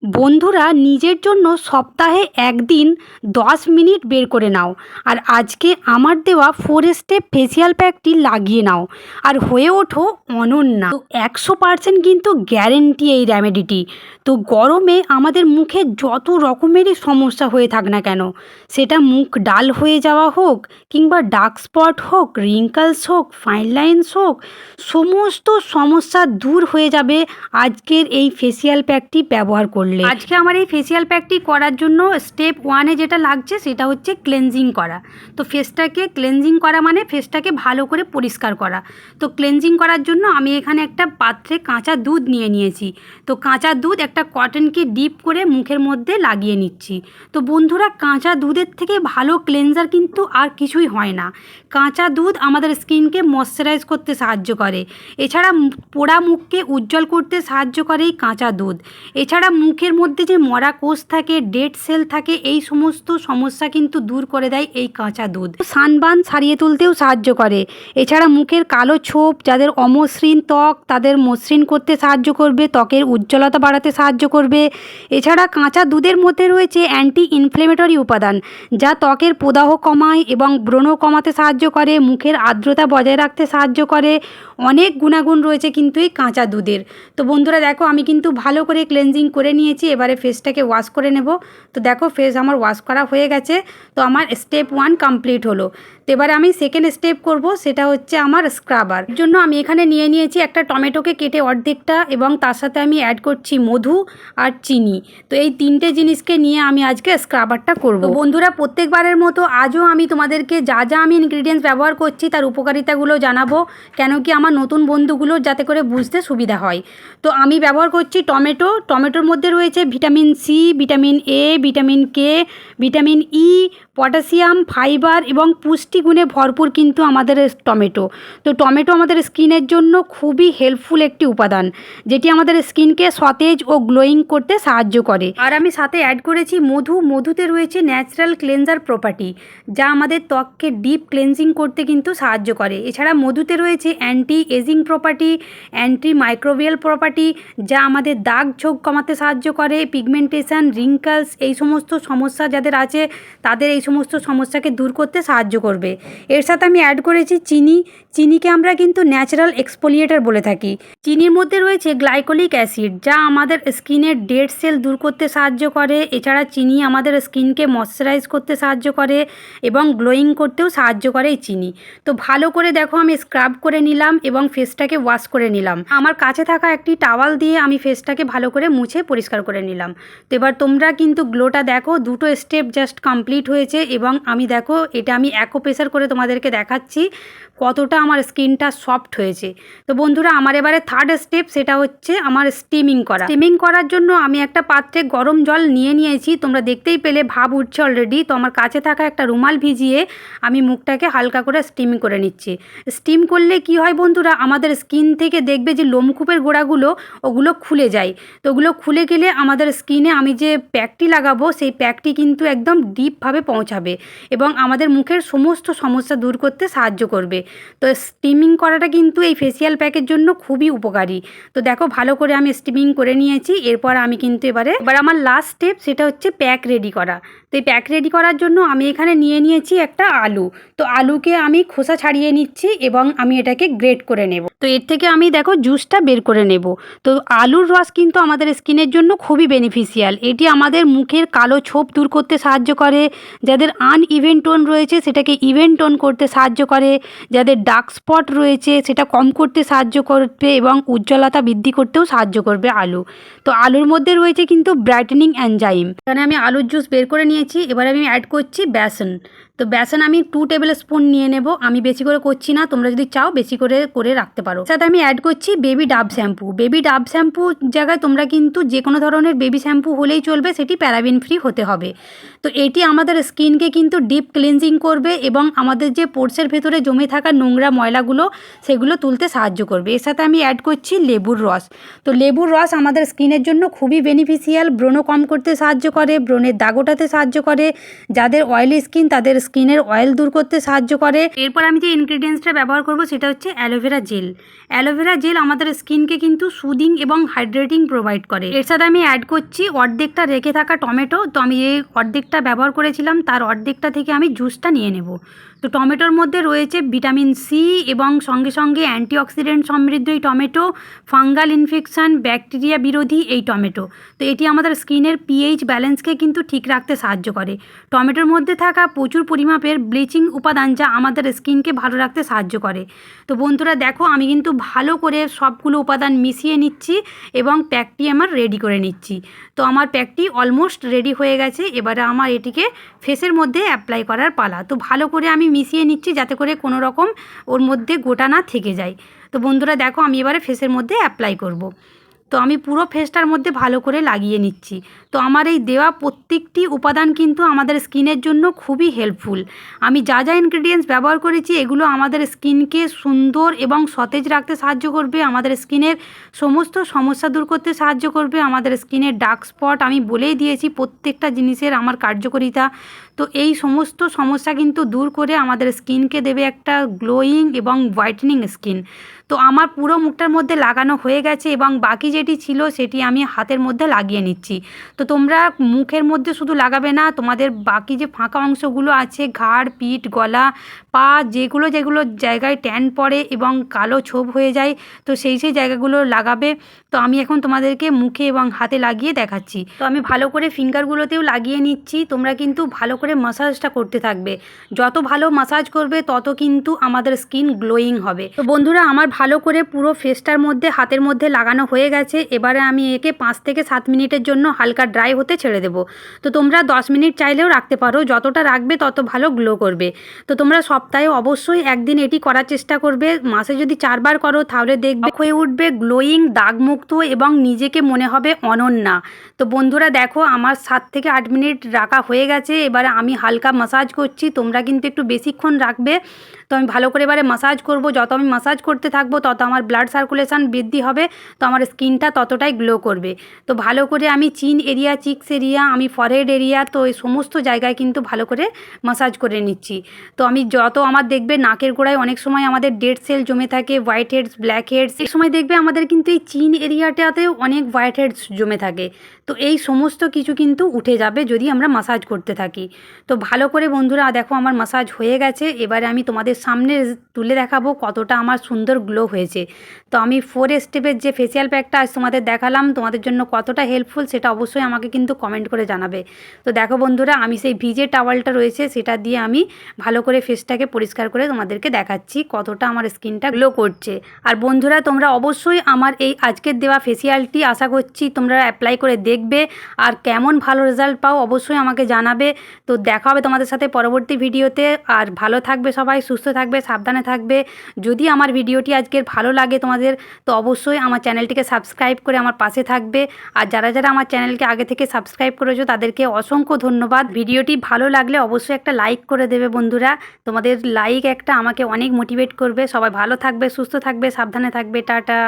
বন্ধুরা, নিজের জন্য সপ্তাহে একদিন 10 মিনিট বের করে নাও আর আজকে আমার দেওয়া 4 স্টেপ ফেসিয়াল প্যাকটি লাগিয়ে নাও আর হয়ে ওঠো অনন্যা। তো 100% কিন্তু গ্যারেন্টি এই রেমেডিটি। তো গরমে আমাদের মুখে যত রকমেরই সমস্যা হয়ে থাক না কেন, সেটা মুখ ডাল হয়ে যাওয়া হোক কিংবা ডার্ক স্পট হোক, রিঙ্কলস হোক, ফাইন লাইন্স হোক, সমস্ত সমস্যা দূর হয়ে যাবে আজকের এই ফেসিয়াল প্যাকটি ব্যবহার করলে। আজকে আমার এই ফেসিয়াল প্যাকটি করার জন্য স্টেপ 1-এ যেটা লাগছে সেটা হচ্ছে ক্লেনজিং করা। তো ফেসটাকে ক্লেনজিং করা মানে ফেসটাকে ভালো করে পরিষ্কার করা। তো ক্লেনজিং করার জন্য আমি এখানে একটা পাত্রে কাঁচা দুধ নিয়ে নিয়েছি। তো কাঁচা দুধ একটা কটনকে ডিপ করে মুখের মধ্যে লাগিয়ে নিচ্ছি। তো বন্ধুরা, কাঁচা দুধের থেকে ভালো ক্লেনজার কিন্তু আর কিছুই হয় না। কাঁচা দুধ আমাদের স্কিনকে ময়শ্চারাইজ করতে সাহায্য করে। এছাড়া পোড়া মুখকে উজ্জ্বল করতে সাহায্য করে এই কাঁচা দুধ। এছাড়া মুখের মধ্যে যে মরা কোষ থাকে, ডেড সেল থাকে, এই সমস্ত সমস্যা কিন্তু দূর করে দেয় এই কাঁচা দুধ। সানবার্ন সারিয়ে তুলতেও সাহায্য করে। এছাড়া মুখের কালো ছোপ, যাদের অমসৃণ ত্বক, তাদের মসৃণ করতে সাহায্য করবে, ত্বকের উজ্জ্বলতা বাড়াতে সাহায্য করবে। এছাড়া কাঁচা দুধের মধ্যে রয়েছে অ্যান্টি ইনফ্লেমেটরি উপাদান, যা ত্বকের প্রদাহ কমায় এবং ব্রণ কমাতে সাহায্য করে, মুখের আর্দ্রতা বজায় রাখতে সাহায্য করে। অনেক গুণাগুণ রয়েছে কিন্তু এই কাঁচা দুধের। তো বন্ধুরা দেখো, আমি কিন্তু ভালো করে ক্লেনজিং করে নিয়েছি। এবারে ফেসটাকে ওয়াশ করে নেব। তো দেখো, ফেস আমার ওয়াশ করা হয়ে গেছে। তো আমার স্টেপ 1 কমপ্লিট হলো। তো এবারে আমি সেকেন্ড স্টেপ করব, সেটা হচ্ছে আমার স্ক্রাবার। এর জন্য আমি এখানে নিয়ে নিয়েছি একটা টমেটোকে কেটে অর্ধেকটা, এবং তার সাথে আমি অ্যাড করছি মধু আর চিনি। তো এই তিনটে জিনিসকে নিয়ে আমি আজকে স্ক্রাবারটা করব। বন্ধুরা, প্রত্যেকবারের মতো আজও আমি তোমাদেরকে যা যা আমি ইনগ্রিডিয়েন্টস ব্যবহার করছি তার উপকারিতাগুলো জানাবো, কেন কি আমার নতুন বন্ধুগুলো যাতে করে বুঝতে সুবিধা হয়। তো আমি ব্যবহার করছি টমেটোর মধ্যে রয়েছে vitamin C, vitamin A, vitamin K, vitamin E, potassium, fibre এবং পুষ্টিগুণে ভরপুর কিন্তু আমাদের টমেটো। তো টমেটো আমাদের স্কিনের জন্য খুবই হেল্পফুল একটি উপাদান, যেটি আমাদের স্কিনকে সতেজ ও গ্লোয়িং করতে সাহায্য করে। আর আমি সাথে অ্যাড করেছি মধুতে রয়েছে ন্যাচারাল ক্লেনজার প্রপার্টি, যা আমাদের ত্বককে ডিপ ক্লেনজিং করতে কিন্তু সাহায্য করে। এছাড়া মধুতে রয়েছে anti ageing property, antimicrobial property, যা আমাদের দাগ ছোপ কমাতে সাহায্য করে, পিগমেন্টেশন, রিঙ্কলস, এই সমস্ত সমস্যা যাদের আছে তাদের এই সমস্ত সমস্যাকে দূর করতে সাহায্য করবে। এর সাথে আমি অ্যাড করেছি চিনিকে আমরা কিন্তু ন্যাচারাল এক্সফোলিয়েটর বলে থাকি। চিনির মধ্যে রয়েছে গ্লাইকোলিক অ্যাসিড, যা আমাদের স্কিনের ডেড সেল দূর করতে সাহায্য করে। এছাড়া চিনি আমাদের স্কিনকে ময়শ্চারাইজ করতে সাহায্য করে এবং গ্লোয়িং করতেও সাহায্য করে এই চিনি। তো ভালো করে দেখো, আমি স্ক্রাব করে নিলাম এবং ফেসটাকে ওয়াশ করে নিলাম। আমার কাছে থাকা একটি টাওয়াল দিয়ে আমি ফেসটাকে ভালো করে মুছে পরিষ্কার করে নিলাম। তো এবার তোমরা কিন্তু গ্লোটা দেখো, দুটো স্টেপ জাস্ট কমপ্লিট হয়েছে এবং আমি দেখো এটা আমি অ্যাকোপ্রেশার করে তোমাদেরকে দেখাচ্ছি কতটা আমার স্কিনটা সফট হয়েছে। তো বন্ধুরা, আমার এবারে থার্ড স্টেপ, সেটা হচ্ছে আমার স্টিমিং করা। স্টিমিং করার জন্য আমি একটা পাত্রে গরম জল নিয়ে নিয়েছি। তোমরা দেখতেই পেলে ভাব উঠছে অলরেডি। তো আমার কাছে থাকা একটা রুমাল ভিজিয়ে আমি মুখটাকে হালকা করে স্টিমিং করে নিচ্ছি। স্টিম করলে কি হয় বন্ধুরা, আমাদের স্কিন থেকে দেখবে যে লোমকূপের গোড়াগুলো ওগুলো খুলে যায়। তো ওগুলো খুলে গেলে আমাদের স্কিনে আমি যে প্যাকটি লাগাবো সেই প্যাকটি কিন্তু একদম ডিপভাবে পৌঁছাবে এবং আমাদের মুখের সমস্ত সমস্যা দূর করতে সাহায্য করবে। তো স্টিমিং করাটা কিন্তু এই ফেসিয়াল প্যাকের জন্য খুবই উপকারী। তো দেখো, ভালো করে আমি স্টিমিং করে নিয়েছি। এরপর আমি কিন্তু এবার আমার লাস্ট স্টেপ, সেটা হচ্ছে প্যাক রেডি করা। তো এই প্যাক রেডি করার জন্য আমি এখানে নিয়ে নিয়েছি একটা আলু। তো আলুকে আমি খোসা ছাড়িয়ে নিচ্ছি এবং আমি এটাকে গ্রেট করে নেব। তো এর থেকে আমি দেখো জুসটা বের করে নেব। তো আলুর রস কিন্তু আমাদের স্কিনের জন্য খুবই বেনিফিশিয়াল। এটি আমাদের মুখের কালো ছোপ দূর করতে সাহায্য করে, যাদের আনইভেন টোন রয়েছে সেটাকে ইভেন টোন করতে সাহায্য করে, যাদের ডার্ক স্পট রয়েছে সেটা কম করতে সাহায্য করবে এবং উজ্জ্বলতা বৃদ্ধি করতেও সাহায্য করবে আলু। তো আলুর মধ্যে রয়েছে কিন্তু ব্রাইটেনিং এনজাইম। এখানে আমি আলুর জুস বের করে নিয়েছি। এবার আমি অ্যাড করছি বেসন। তো বেসন আমি 2 টেবিল স্পুন নিয়ে নেব। আমি বেশি করে করছি না, তোমরা যদি চাও বেশি করে রাখতে পারো। সাথে আমি অ্যাড করছি বেবি ডাব শ্যাম্পু। বেবি ডাব শ্যাম্পু জায়গায় তোমরা কিন্তু যে কোনো ধরনের বেবি শ্যাম্পু হলেই চলবে, সেটি প্যারাবিন ফ্রি হতে হবে। তো এটি আমাদের স্কিনকে কিন্তু ডিপ ক্লিনজিং করবে এবং আমাদের যে পোর্সের ভেতরে জমে থাকা নোংরা ময়লাগুলো সেগুলো তুলতে সাহায্য করবে। এর সাথে আমি অ্যাড করছি লেবুর রস। তো লেবুর রস আমাদের স্কিনের জন্য খুবই বেনিফিশিয়াল। ব্রণ কম করতে সাহায্য করে, ব্রণের দাগ ওঠাতে সাহায্য করে, যাদের অয়েলি স্কিন তাদের স্কিনের অয়েল দূর করতে সাহায্য করে। এরপর আমি যে ইনগ্রিডিয়েন্টসটা ব্যবহার করব সেটা হচ্ছে অ্যালোভেরা জেল। অ্যালোভেরা জেল আমাদের স্কিনকে কিন্তু সুদিং এবং হাইড্রেটিং প্রোভাইড করে। এর সাথে আমি অ্যাড করছি অর্ধেকটা রেখে থাকা টমেটো। তো আমি এই অর্ধেকটা ব্যবহার করেছিলাম, তার অর্ধেকটা থেকে আমি জুসটা নিয়ে নেব। তো টমেটোর মধ্যে রয়েছে ভিটামিন সি এবং সঙ্গে সঙ্গে অ্যান্টিঅক্সিডেন্ট সমৃদ্ধ এই টমেটো, ফাঙ্গাল ইনফেকশান, ব্যাকটেরিয়া বিরোধী এই টমেটো। তো এটি আমাদের স্কিনের পিএইচ ব্যালেন্সকে কিন্তু ঠিক রাখতে সাহায্য করে। টমেটোর মধ্যে থাকা প্রচুর পরিমাপের ব্লিচিং উপাদান যা আমাদের স্কিনকে ভালো রাখতে সাহায্য করে। তো বন্ধুরা দেখো, আমি কিন্তু ভালো করে সবগুলো উপাদান মিশিয়ে নিচ্ছি এবং প্যাকটি আমার রেডি করে নিচ্ছি। তো আমার প্যাকটি অলমোস্ট রেডি হয়ে গেছে। এবারে আমার এটিকে ফেসের মধ্যে অ্যাপ্লাই করার পালা। তো ভালো করে আমি মিশিয়ে নিচ্ছি যাতে করে কোনো রকম ওর মধ্যে গোটা না থেকে যায়। তো বন্ধুরা দেখো, আমি এবারে ফেসের মধ্যে অ্যাপ্লাই করব। তো আমি পুরো ফেসটার মধ্যে ভালো করে লাগিয়ে নিচ্ছি। তো আমার এই দেওয়া প্রত্যেকটি উপাদান কিন্তু আমাদের স্কিনের জন্য খুবই হেল্পফুল। আমি যা যা ইনগ্রেডিয়েন্টস ব্যবহার করেছি এগুলো আমাদের স্কিনকে সুন্দর এবং সতেজ রাখতে সাহায্য করবে, আমাদের স্কিনের সমস্ত সমস্যা দূর করতে সাহায্য করবে, আমাদের স্কিনের ডার্ক স্পট আমি বলেই দিয়েছি প্রত্যেকটা জিনিসের আমার কার্যকারিতা। তো এই সমস্ত সমস্যা কিন্তু দূর করে আমাদের স্কিনকে দেবে একটা গ্লোয়িং এবং হোয়াইটেনিং স্কিন। তো আমার পুরো মুখটার মধ্যে লাগানো হয়ে গেছে এবং বাকি যেটি ছিল সেটি আমি হাতের মধ্যে লাগিয়ে নিচ্ছি। তো তোমরা মুখের মধ্যে শুধু লাগাবে না, তোমাদের বাকি যে ফাঁকা অংশগুলো আছে, ঘাড়, পিঠ, গলা, পা, যেগুলো যেগুলো জায়গায় ট্যান পড়ে এবং কালো ছোপ হয়ে যায়, তো সেই জায়গাগুলো লাগাবে। তো আমি এখন তোমাদেরকে মুখে এবং হাতে লাগিয়ে দেখাচ্ছি। তো আমি ভালো করে ফিঙ্গারগুলোতেও লাগিয়ে নিচ্ছি। তোমরা কিন্তু ভালো করে মাসাজটা করতে থাকবে। যত ভালো মাসাজ করবে তত কিন্তু আমাদের স্কিন গ্লোয়িং হবে। তো বন্ধুরা, আমার ভালো করে পুরো ফেসটার মধ্যে হাতের মধ্যে লাগানো হয়ে গেছে। এবারে আমি একে 5 থেকে 7 মিনিটের জন্য হালকা ড্রাই হতে ছেড়ে দেবো। তো তোমরা 10 মিনিট চাইলেও রাখতে পারো, যতটা রাখবে তত ভালো গ্লো করবে। তো তোমরা সপ্তাহে অবশ্যই একদিন এটি করার চেষ্টা করবে। মাসে যদি 4 বার করো তাহলে দেখবে হয়ে উঠবে গ্লোয়িং, দাগমুক্ত এবং নিজেকে মনে হবে অনন্যা। তো বন্ধুরা দেখো, আমার 7 থেকে 8 মিনিট রাখা হয়ে গেছে। এবারে আমি হালকা মাসাজ করছি, তোমরা কিন্তু একটু বেশিক্ষণ রাখবে। তো আমি ভালো করে এবারে মাসাজ করব। যত আমি মাসাজ করতে থাকবো তত আমার ব্লাড সার্কুলেশন বৃদ্ধি হবে, তো আমার স্কিনটা ততটাই গ্লো করবে। তো ভালো করে আমি চিন এরিয়া, চিক্স এরিয়া, আমি ফরহেড এরিয়া, তো এই সমস্ত জায়গায় কিন্তু ভালো করে মাসাজ করে নিচ্ছি। তো আমি যত আমার দেখবে নাকের গোড়ায় অনেক সময় আমাদের ডেড সেল জমে থাকে, হোয়াইট হেডস, ব্ল্যাক হেডস, এই সময় দেখবে আমাদের কিন্তু এই চিন এরিয়াটাতেও অনেক হোয়াইট হেডস জমে থাকে। তো এই সমস্ত কিছু কিন্তু উঠে যাবে যদি আমরা মাসাজ করতে থাকি। তো ভালো করে বন্ধুরা দেখো, আমার মাসাজ হয়ে গেছে। এবারে আমি তোমাদের সামনে তুলে দেখাবো কতটা আমার সুন্দর গ্লো হয়েছে। তো আমি 4 স্টেপের যে ফেসিয়াল প্যাকটা আজ তোমাদের দেখালাম, তোমাদের জন্য কতটা হেল্পফুল সেটা অবশ্যই আমাকে কিন্তু কমেন্ট করে জানাবে। তো দেখো বন্ধুরা, আমি সেই ভিজে টাওয়ালটা রয়েছে সেটা দিয়ে আমি ভালো করে ফেসটাকে পরিষ্কার করে তোমাদেরকে দেখাচ্ছি কতটা আমার স্কিনটা গ্লো করছে। আর বন্ধুরা, তোমরা অবশ্যই আমার এই আজকের দেওয়া ফেসিয়ালটি আশা করছি তোমরা অ্যাপ্লাই করে দেখবে, আর কেমন ভালো রেজাল্ট পাও অবশ্যই আমাকে জানাবে। তো দেখা হবে তোমাদের সাথে পরবর্তী ভিডিওতে। আর ভালো থাকবে সবাই, সুস্থ থাকবে, সাবধানে থাকবে। যদি আমার ভিডিওটি আজকের ভালো লাগে তোমাদের, তো অবশ্যই আমার চ্যানেলটিকে সাবস্ক্রাইব করে আমার পাশে থাকবে। আর যারা যারা আমার চ্যানেলকে আগে থেকে সাবস্ক্রাইব করেছো তাদেরকে অসংখ্য ধন্যবাদ। ভিডিওটি ভালো লাগলে অবশ্যই একটা লাইক করে দেবে বন্ধুরা। তোমাদের লাইক একটা আমাকে অনেক মোটিভেট করবে। সবাই ভালো থাকবে, সুস্থ থাকবে, সাবধানে থাকবে। টাটা।